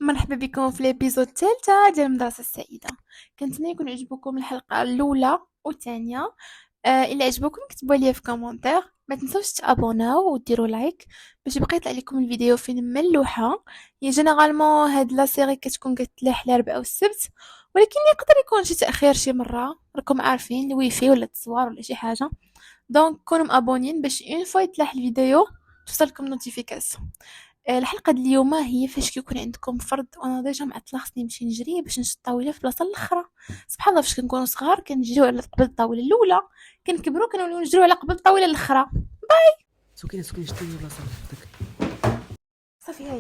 مرحبا بكم في الابيزود الثالثة ديال المدرسة السعيدة. كنتمنى يكون عجبكم الحلقة الأولى والثانية. إلا عجبكم كتبوا لي في كومنتير، ما تنسوش تابوناو وديروا لايك باش يبقى يطلع لكم الفيديو فين ملوحة. هي جينيرالمون هاد لا سيري كتكون كتلاح الأربعاء والسبت، ولكن يقدر يكون شي تأخير شي مرة، راكم عارفين الويفي ولا التصوير ولا شي حاجة. دونك كونوا مابونين باش اون فوا يتلاح الفيديو توصلكم نوتيفيكاسيون. الحلقة د اليوم هي فاش كيكون عندكم فرد وانا ديجا معطله خصني نمشي نجري باش نشد الطاوله في البلاصه الاخرى. سبحان الله فاش كنكونوا صغار كنجريو على قبل الطاوله الاولى، كنكبروا كنوليو نجريو على قبل الطاوله الاخرى. سكينة شتي لي بلاصة داك. صافي هاي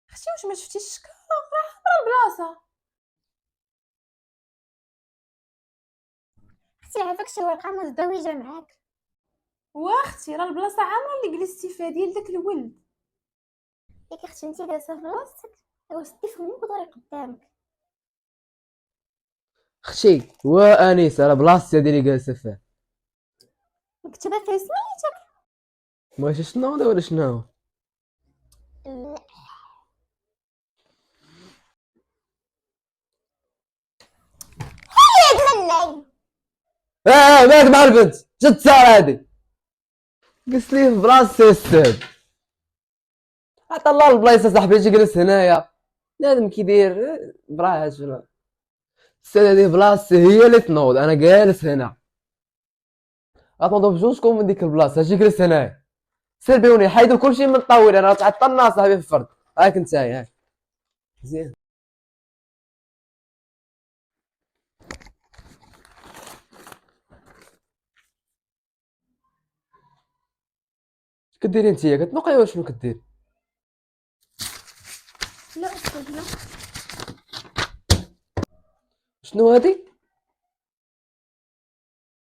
اختي، واش ما شفتيش الشكا؟ راه برا البلاصه. اختي عافاك شي ورقه مزدوجه معاك. واختي راه البلاصه عامره اللي جلستي فيها ديال داك الولد. ياك اختي انتي جالسه في بلاصتك وسدي فمك ودوري قدامك. اختي وانيس على بلاصتي هادي اللي جالسة فيها. مكتوبه فيها سميتك؟ واش شنو هذا ولا شنو؟ لا هي مني. مالك مع البنت؟ شد سار هادي قلت لي في بلاصتي السد. عطا الله البلايصة صاحبي يجي جلس هنايا نادم كيدير براه شنو السد هادي بلاصتي هي اللي تنوض، انا جالس هنا غتنوضو بجوجكم من ديك البلاصة. اجي جلس هنايا سربيوني حيدو كلشي من الطاولة، انا تعطلنا صاحبي في الفرد. هاك نتايا هاك مزيان. كديري نتيا كتنقي ولا شنو كدير؟ لا استاذ لا. شنو هادي؟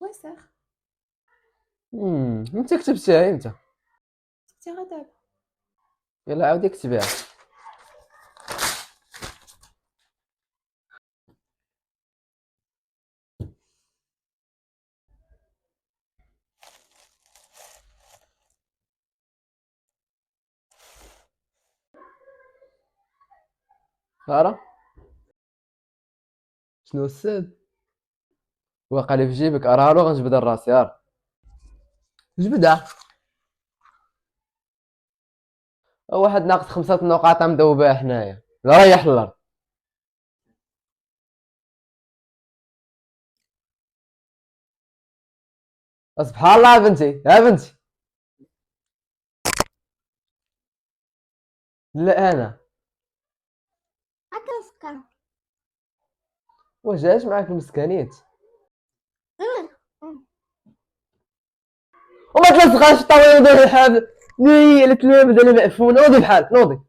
وسخ. انت كتبتيها امتى؟ كنتي غدا يلا عاودي كتبيها. سارة شنو السد؟ واقع لي في جيبك ارالو غنجبدها راسي ار جبدها. واحد ناقص 5 نقاط مدوبها حنايا لا ريح الارض. سبحان الله يا بنتي يا بنتي. لا انا هاكا نفكر. واش جاش معاك المسكانيت وما تلصقاش الطاوله ودير الحال ني التلامذه اللي مأفونه نوضي بحال نوضي.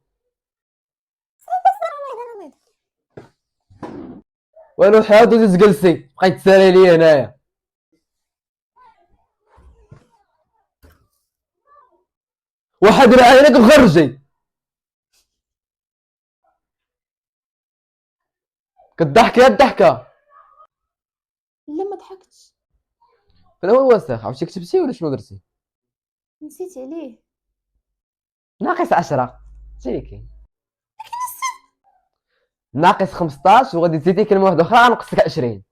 والو حاد ودي تجلسي بقيت تسالي لي هنايا. واحد راه عينك وخرجي كضحكي الضحكه. لا ما ضحكتش، فين هو الوسخ؟ عرفتي كتبتي ولا شنو درتي؟ نسيت عليه. ناقص 10 تيكي ناقص 15 وغادي تزيدي كلمه واحده اخرى نقصك 20.